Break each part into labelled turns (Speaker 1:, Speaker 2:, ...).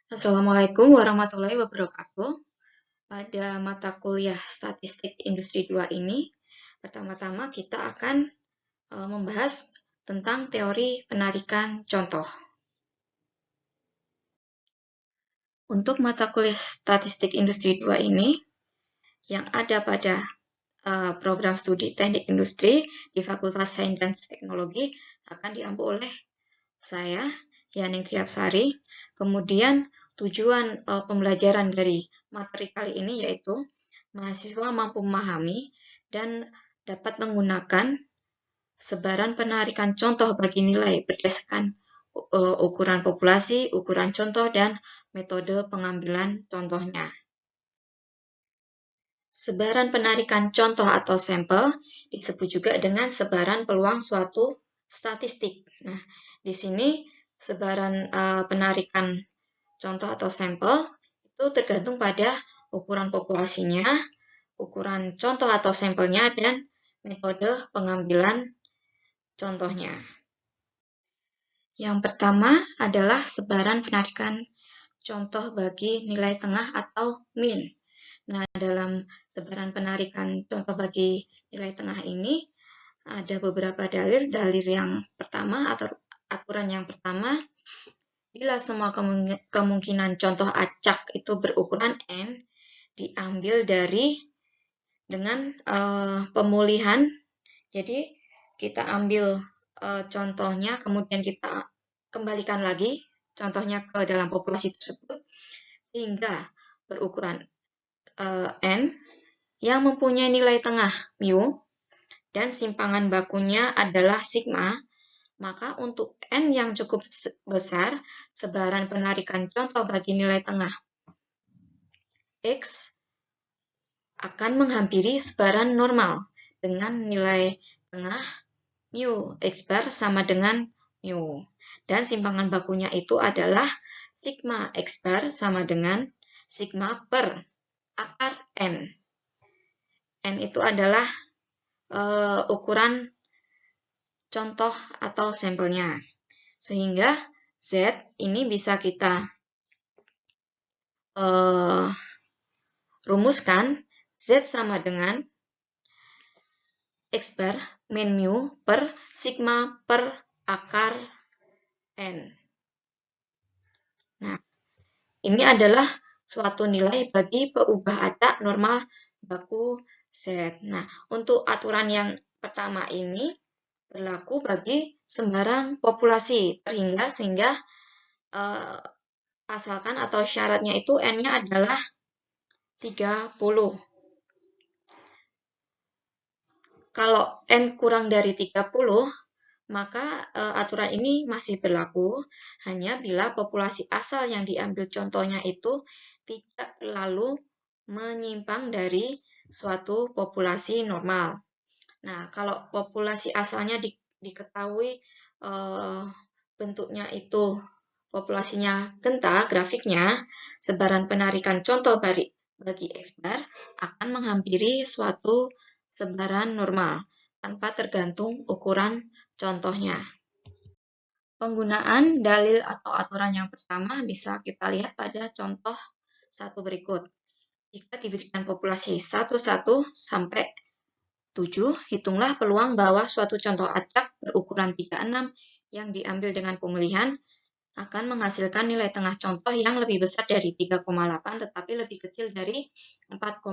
Speaker 1: Assalamualaikum warahmatullahi wabarakatuh. Pada mata kuliah Statistik Industri 2 ini, pertama-tama kita akan membahas tentang teori penarikan contoh. Untuk mata kuliah Statistik Industri 2 ini, yang ada pada program studi Teknik Industri di Fakultas Sains dan Teknologi akan diampu oleh saya, Yaning Triapsari. Kemudian tujuan pembelajaran dari materi kali ini yaitu mahasiswa mampu memahami dan dapat menggunakan sebaran penarikan contoh bagi nilai berdasarkan ukuran populasi, ukuran contoh, dan metode pengambilan contohnya. Sebaran penarikan contoh atau sampel disebut juga dengan sebaran peluang suatu statistik. Nah, di sini sebaran penarikan contoh atau sampel itu tergantung pada ukuran populasinya, ukuran contoh atau sampelnya, dan metode pengambilan contohnya. Yang pertama adalah sebaran penarikan contoh bagi nilai tengah atau min. Nah, dalam sebaran penarikan contoh bagi nilai tengah ini ada beberapa dalil. Dalil yang pertama atau aturan yang pertama, bila semua kemungkinan contoh acak itu berukuran n, diambil dengan pemulihan. Jadi kita ambil contohnya, kemudian kita kembalikan lagi contohnya ke dalam populasi tersebut, sehingga berukuran n yang mempunyai nilai tengah mu dan simpangan bakunya adalah sigma, maka untuk n yang cukup besar, sebaran penarikan contoh bagi nilai tengah x akan menghampiri sebaran normal dengan nilai tengah mu x bar sama dengan mu. Dan simpangan bakunya itu adalah sigma x bar sama dengan sigma per akar n. N itu adalah ukuran contoh atau sampelnya. Sehingga Z ini bisa kita rumuskan. Z sama dengan X bar min mu per sigma per akar N. Nah, ini adalah suatu nilai bagi peubah acak normal baku Z. Nah, untuk aturan yang pertama ini berlaku bagi sembarang populasi terhingga, sehingga asalkan atau syaratnya itu N-nya adalah 30. Kalau N kurang dari 30, maka aturan ini masih berlaku hanya bila populasi asal yang diambil contohnya itu tidak terlalu menyimpang dari suatu populasi normal. Nah, kalau populasi asalnya diketahui bentuknya itu populasinya genta, grafiknya, sebaran penarikan contoh bagi X bar akan menghampiri suatu sebaran normal tanpa tergantung ukuran contohnya. Penggunaan dalil atau aturan yang pertama bisa kita lihat pada contoh satu berikut. Jika diberikan populasi 1 sampai 7, hitunglah peluang bahwa suatu contoh acak berukuran 36 yang diambil dengan pemulihan akan menghasilkan nilai tengah contoh yang lebih besar dari 3,8 tetapi lebih kecil dari 4,5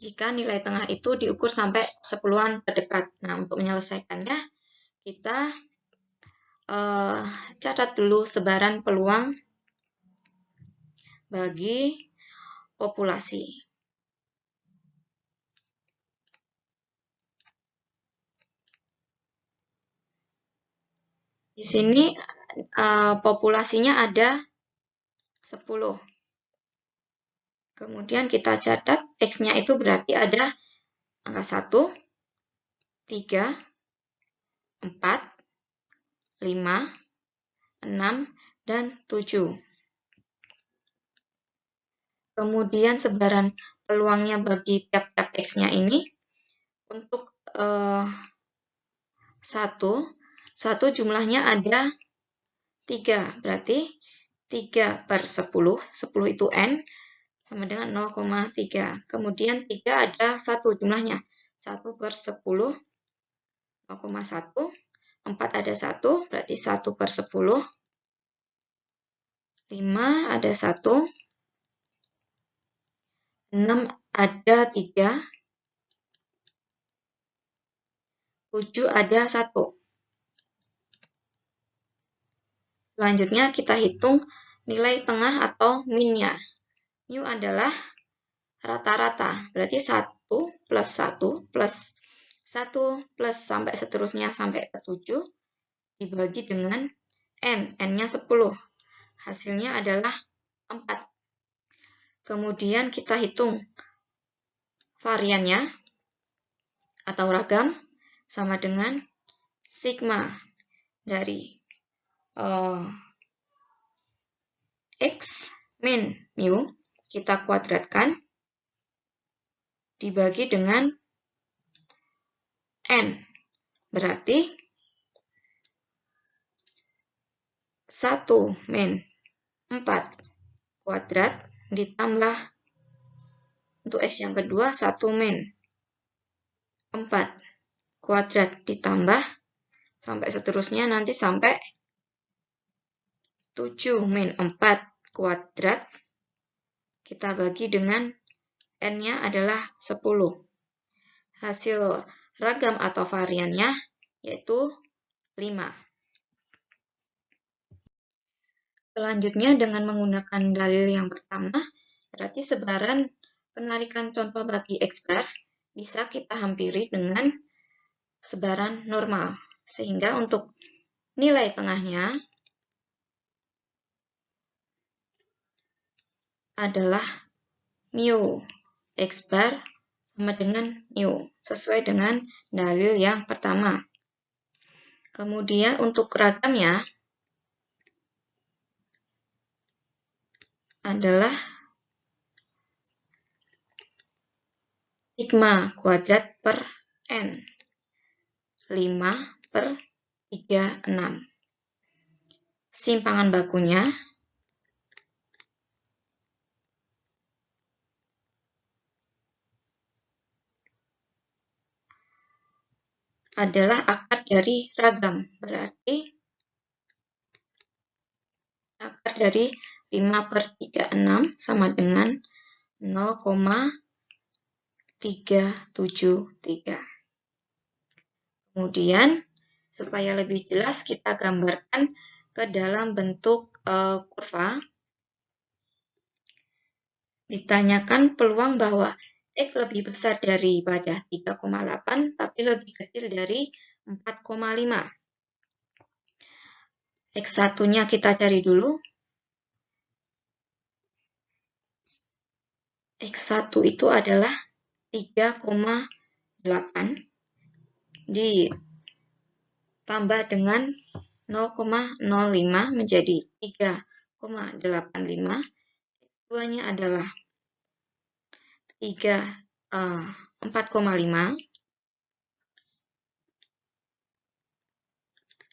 Speaker 1: jika nilai tengah itu diukur sampai sepuluhan terdekat. Nah, untuk menyelesaikannya, kita catat dulu sebaran peluang bagi populasi. Di sini populasinya ada 10. Kemudian kita catat X-nya itu berarti ada angka 1, 3, 4, 5, 6, dan 7. Kemudian sebaran peluangnya bagi tiap-tiap X-nya ini untuk 1 jumlahnya ada 3, berarti 3/10, 10 itu N, sama dengan 0,3. Kemudian 3 ada 1 jumlahnya, 1/10, 0,1. 4 ada 1, berarti 1/10. 5 ada 1. 6 ada 3. 7 ada 1. Selanjutnya kita hitung nilai tengah atau min-nya. Mu adalah rata-rata, berarti 1 plus 1 plus 1 plus sampai seterusnya sampai ke 7 dibagi dengan N, N-nya 10. Hasilnya adalah 4. Kemudian kita hitung variannya atau ragam sama dengan sigma dari X min mu kita kuadratkan dibagi dengan N. Berarti 1 min 4 kuadrat ditambah untuk X yang kedua 1 min 4 kuadrat ditambah sampai seterusnya nanti sampai 7 min 4 kuadrat kita bagi dengan N-nya adalah 10. Hasil ragam atau variannya yaitu 5. Selanjutnya dengan menggunakan dalil yang pertama, berarti sebaran penarikan contoh bagi X bar bisa kita hampiri dengan sebaran normal. Sehingga untuk nilai tengahnya adalah mu X bar sama dengan mu, sesuai dengan dalil yang pertama. Kemudian untuk ragamnya adalah sigma kuadrat per N, 5/36. Simpangan bakunya adalah akar dari ragam, berarti akar dari 5/36 sama dengan 0,373. Kemudian, supaya lebih jelas kita gambarkan ke dalam bentuk kurva. Ditanyakan peluang bahwa X lebih besar daripada 3,8 tapi lebih kecil dari 4,5. X1-nya kita cari dulu. X1 itu adalah 3,8 ditambah dengan 0,05 menjadi 3,85. X2-nya adalah 4,5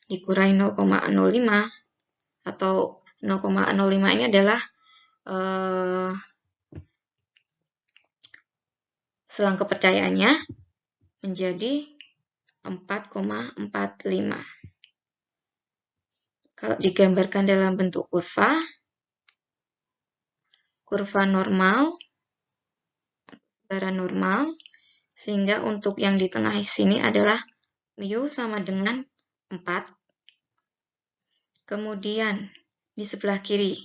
Speaker 1: dikurangi 0,05 atau 0,05 ini adalah selang kepercayaannya menjadi 4,45. Kalau digambarkan dalam bentuk kurva normal, sebaran normal, sehingga untuk yang di tengah sini adalah mu sama dengan 4. Kemudian di sebelah kiri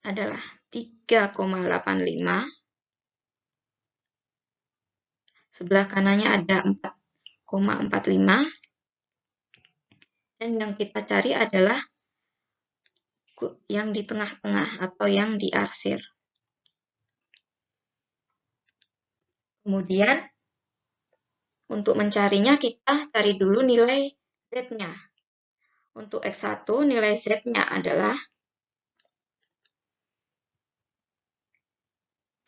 Speaker 1: adalah 3,85. Sebelah kanannya ada 4,45. Dan yang kita cari adalah yang di tengah-tengah atau yang diarsir. Kemudian untuk mencarinya kita cari dulu nilai Z-nya. Untuk X1 nilai Z-nya adalah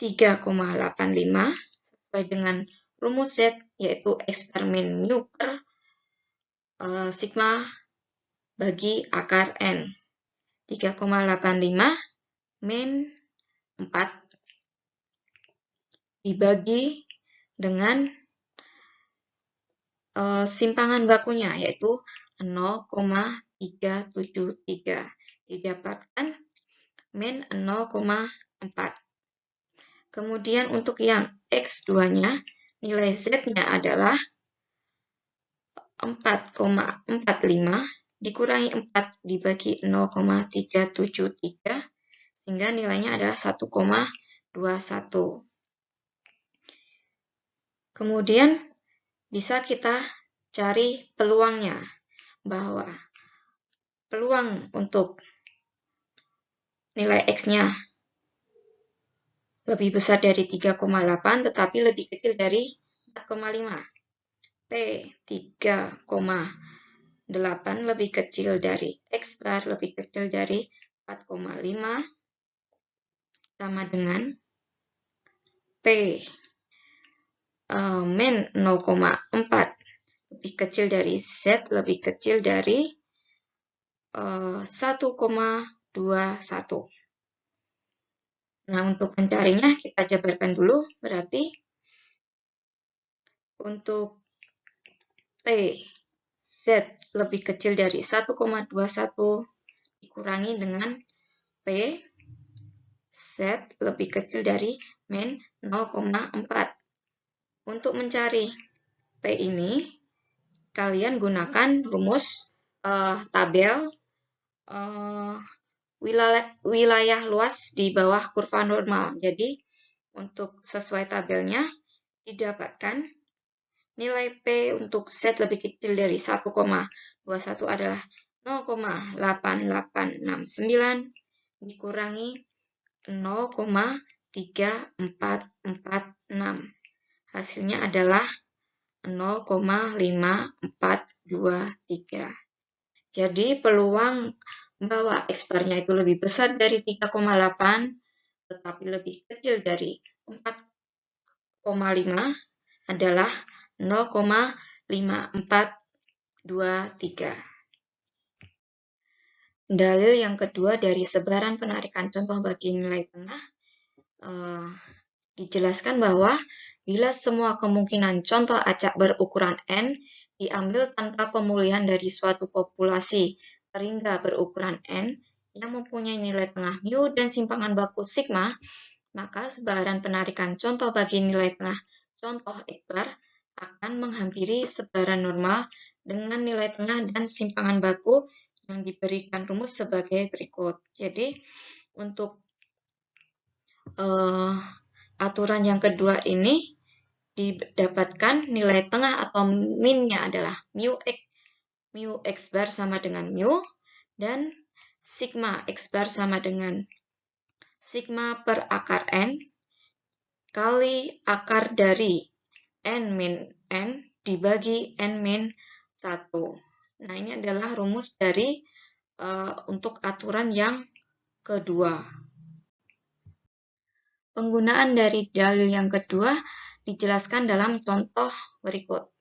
Speaker 1: 3,85 sesuai dengan rumus Z yaitu X per min mu per sigma bagi akar N. 3,85 min 4 dibagi dengan simpangan bakunya, yaitu 0,373. Didapatkan min 0,4. Kemudian untuk yang X2-nya, nilai Z-nya adalah 4,45 dikurangi 4 dibagi 0,373, sehingga nilainya adalah 1,21. Kemudian bisa kita cari peluangnya, bahwa peluang untuk nilai X-nya lebih besar dari 3,8 tetapi lebih kecil dari 4,5. P 3,8 lebih kecil dari X bar lebih kecil dari 4,5 sama dengan P min 0,4 lebih kecil dari Z lebih kecil dari 1,21. Nah, untuk mencarinya kita jabarkan dulu. Berarti untuk P Z lebih kecil dari 1,21 dikurangi dengan P Z lebih kecil dari min 0,4. Untuk mencari P ini, kalian gunakan rumus tabel wilayah luas di bawah kurva normal. Jadi, untuk sesuai tabelnya, didapatkan nilai P untuk Z lebih kecil dari 1,21 adalah 0,8869 dikurangi 0,3446. Hasilnya adalah 0,5423. Jadi peluang bahwa X bar-nya itu lebih besar dari 3,8 tetapi lebih kecil dari 4,5 adalah 0,5423. Dalil yang kedua dari sebaran penarikan contoh bagi nilai tengah, dijelaskan bahwa bila semua kemungkinan contoh acak berukuran N diambil tanpa pemulihan dari suatu populasi teringga berukuran N yang mempunyai nilai tengah mu dan simpangan baku sigma, maka sebaran penarikan contoh bagi nilai tengah contoh X bar akan menghampiri sebaran normal dengan nilai tengah dan simpangan baku yang diberikan rumus sebagai berikut. Jadi, untuk aturan yang kedua ini didapatkan nilai tengah atau min-nya adalah mu X bar sama dengan mu, dan sigma X bar sama dengan sigma per akar N kali akar dari N min N dibagi N min 1. Nah, ini adalah rumus dari untuk aturan yang kedua. Penggunaan dari dalil yang kedua dijelaskan dalam contoh berikut.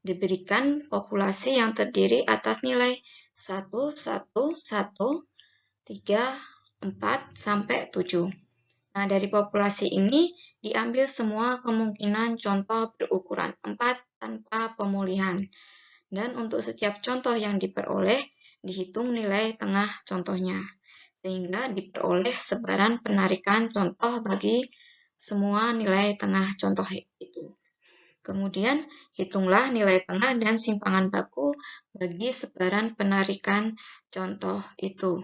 Speaker 1: Diberikan populasi yang terdiri atas nilai 1, 1, 1, 3, 4, sampai 7. Nah, dari populasi ini diambil semua kemungkinan contoh berukuran 4 tanpa pemulihan. Dan untuk setiap contoh yang diperoleh, dihitung nilai tengah contohnya. Sehingga diperoleh sebaran penarikan contoh bagi semua nilai tengah contoh itu. Kemudian, hitunglah nilai tengah dan simpangan baku bagi sebaran penarikan contoh itu.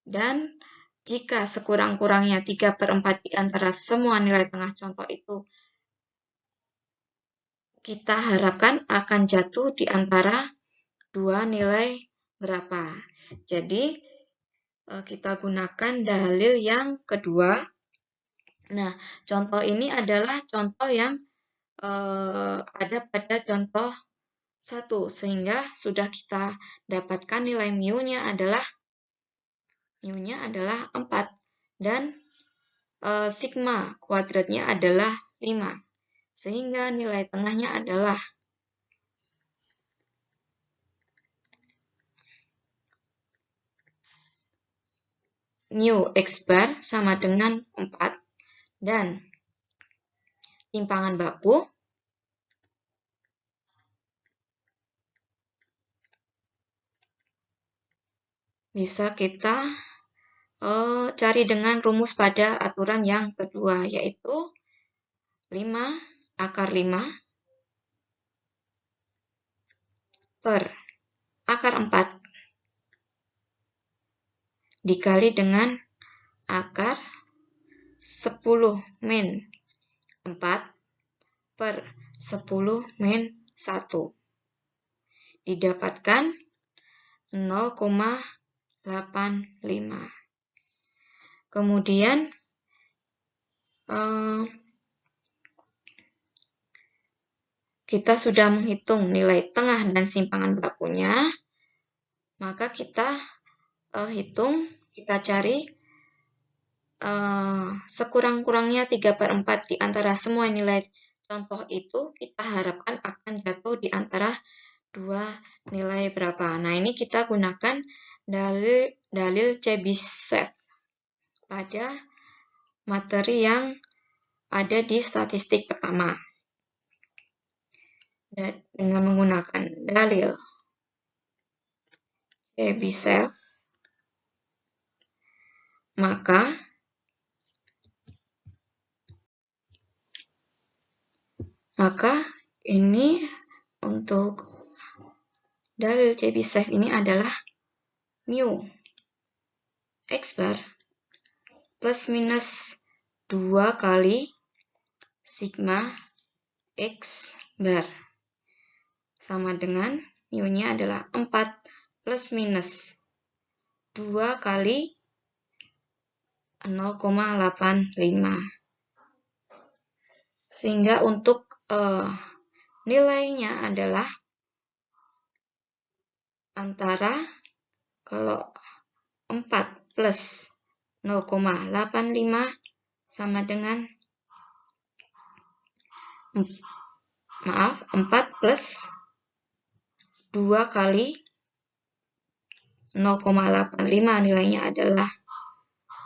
Speaker 1: Dan jika sekurang-kurangnya 3/4 di antara semua nilai tengah contoh itu kita harapkan akan jatuh di antara dua nilai berapa. Jadi, kita gunakan dalil yang kedua. Nah, contoh ini adalah contoh yang ada pada contoh 1, sehingga sudah kita dapatkan nilai mu-nya adalah 4 dan sigma kuadratnya adalah 5, sehingga nilai tengahnya adalah mu X bar sama dengan 4 dan simpangan baku bisa kita cari dengan rumus pada aturan yang kedua, yaitu 5 akar 5 per akar 4 dikali dengan akar 10 min 4 per 10 min 1 didapatkan 0,85. Kemudian kita sudah menghitung nilai tengah dan simpangan bakunya, maka kita kita cari sekurang-kurangnya 3/4 di antara semua nilai contoh itu kita harapkan akan jatuh di antara dua nilai berapa. Nah, ini kita gunakan dalil Chebyshev pada materi yang ada di statistik pertama. Dan dengan menggunakan dalil Chebyshev, maka ini untuk dalil Chebyshev ini adalah mu X bar plus minus 2 kali sigma X bar sama dengan mu-nya adalah 4 plus minus 2 kali 0,85. Sehingga untuk nilainya adalah antara kalau 4 plus 0,85 sama dengan 4 plus 2 kali 0,85 nilainya adalah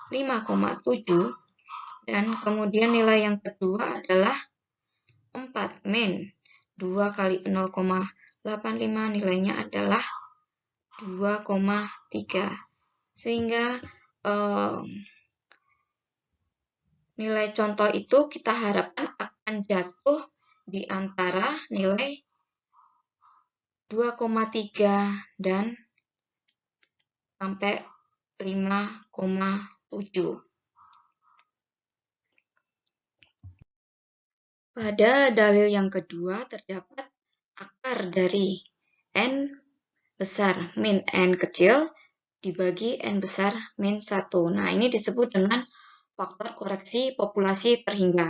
Speaker 1: 5,7 dan kemudian nilai yang kedua adalah 4 min 2 kali 0,85 nilainya adalah 2,3 sehingga nilai contoh itu kita harapkan akan jatuh di antara nilai 2,3 dan sampai 5,7. Pada dalil yang kedua terdapat akar dari n besar min n kecil dibagi n besar min 1. Nah, ini disebut dengan faktor koreksi populasi terhingga.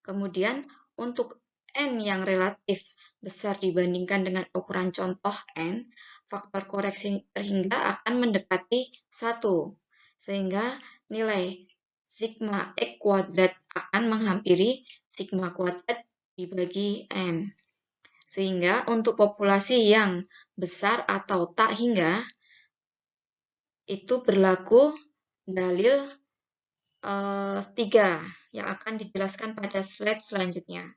Speaker 1: Kemudian untuk n yang relatif besar dibandingkan dengan ukuran contoh n, faktor koreksi terhingga akan mendekati 1, sehingga nilai sigma X kuadrat akan menghampiri sigma kuadrat dibagi n. Sehingga untuk populasi yang besar atau tak hingga, itu berlaku dalil 3 yang akan dijelaskan pada slide selanjutnya.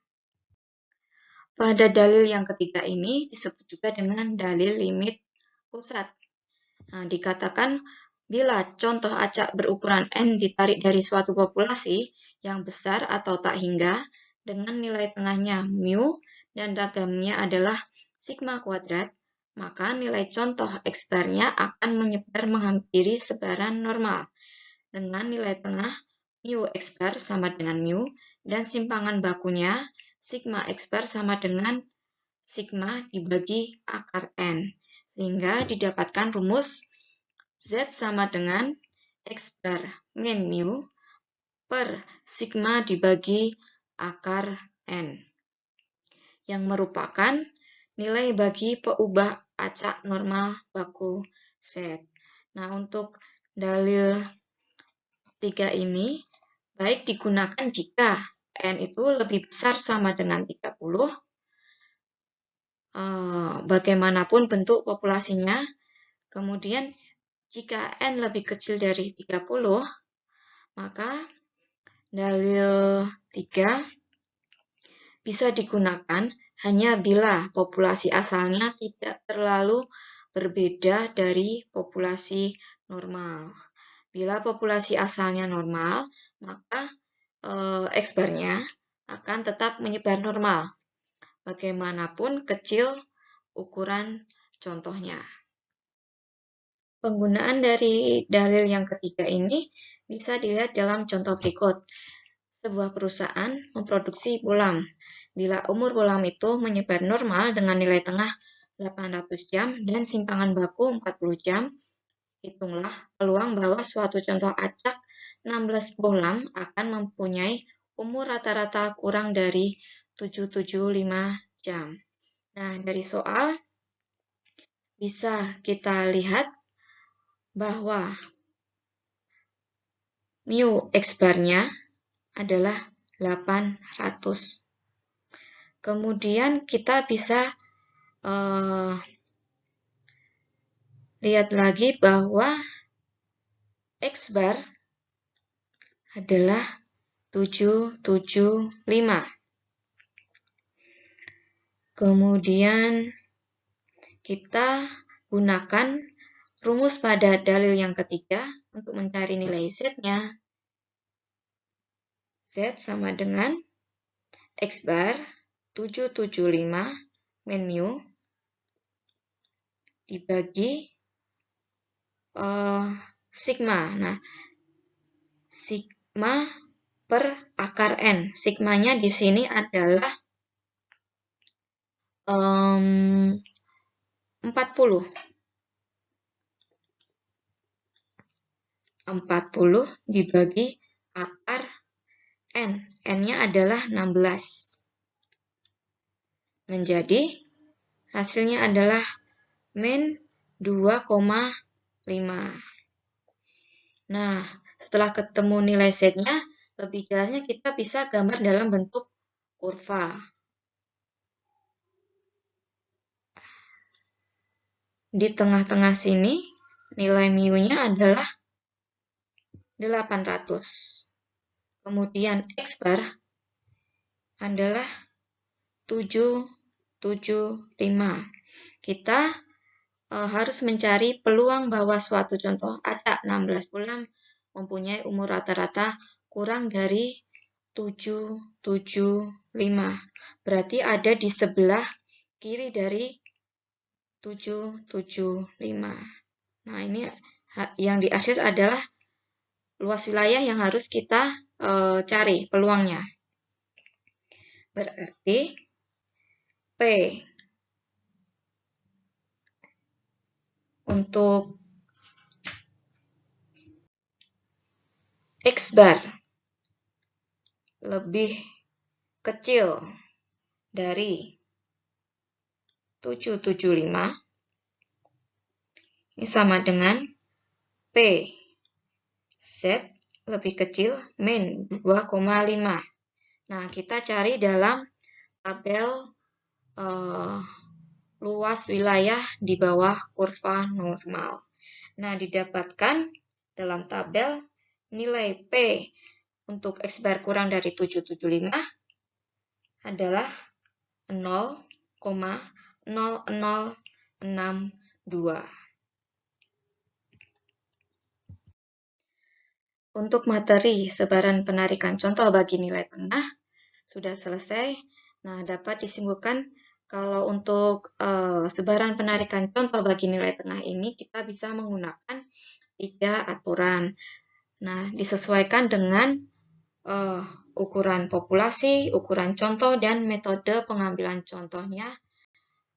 Speaker 1: Pada dalil yang ketiga ini disebut juga dengan dalil limit pusat. Nah, dikatakan bila contoh acak berukuran n ditarik dari suatu populasi yang besar atau tak hingga dengan nilai tengahnya mu dan ragamnya adalah sigma kuadrat, maka nilai contoh X bar-nya akan menyebar menghampiri sebaran normal dengan nilai tengah mu X bar sama dengan mu dan simpangan bakunya sigma X bar sama dengan sigma dibagi akar n, sehingga didapatkan rumus Z sama dengan X bar min mu per sigma dibagi akar n, yang merupakan nilai bagi peubah acak normal baku Z. Nah, untuk dalil 3 ini baik digunakan jika n itu lebih besar sama dengan 30, bagaimanapun bentuk populasinya. Kemudian Jika N lebih kecil dari 30, maka dalil 3 bisa digunakan hanya bila populasi asalnya tidak terlalu berbeda dari populasi normal. Bila populasi asalnya normal, maka X-bar-nya akan tetap menyebar normal, bagaimanapun kecil ukuran contohnya. Penggunaan dari dalil yang ketiga ini bisa dilihat dalam contoh berikut. Sebuah perusahaan memproduksi bohlam. Bila umur bohlam itu menyebar normal dengan nilai tengah 800 jam dan simpangan baku 40 jam, hitunglah peluang bahwa suatu contoh acak 16 bohlam akan mempunyai umur rata-rata kurang dari 775 jam. Nah, dari soal bisa kita lihat bahwa mu X-bar-nya adalah 800. Kemudian kita bisa lihat lagi bahwa X-bar adalah 775. Kemudian kita gunakan rumus pada dalil yang ketiga untuk mencari nilai Z-nya. Z sama dengan X-bar 775 min mu dibagi sigma. Nah, sigma per akar N. Sigmanya di sini adalah 40. 40 dibagi akar N. N-nya adalah 16. Menjadi hasilnya adalah min 2,5. Nah, setelah ketemu nilai Z-nya, lebih jelasnya kita bisa gambar dalam bentuk kurva. Di tengah-tengah sini, nilai mu-nya adalah 800. Kemudian X-bar adalah 775. Kita harus mencari peluang bahwa suatu contoh acak 16 bohlam mempunyai umur rata-rata kurang dari 775. Berarti ada di sebelah kiri dari 775. Nah, ini yang di akhir adalah luas wilayah yang harus kita cari peluangnya. Berarti P untuk X-bar lebih kecil dari 775, ini sama dengan P Z lebih kecil min 2,5. Nah, kita cari dalam tabel luas wilayah di bawah kurva normal. Nah, didapatkan dalam tabel nilai P untuk X-bar kurang dari 775 adalah 0,0062. Untuk materi sebaran penarikan contoh bagi nilai tengah sudah selesai. Nah, dapat disimpulkan kalau untuk sebaran penarikan contoh bagi nilai tengah ini kita bisa menggunakan 3 aturan. Nah, disesuaikan dengan ukuran populasi, ukuran contoh, dan metode pengambilan contohnya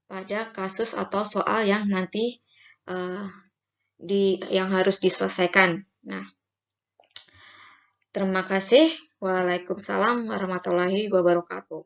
Speaker 1: pada kasus atau soal yang nanti yang harus diselesaikan. Nah, terima kasih. Waalaikumsalam warahmatullahi wabarakatuh.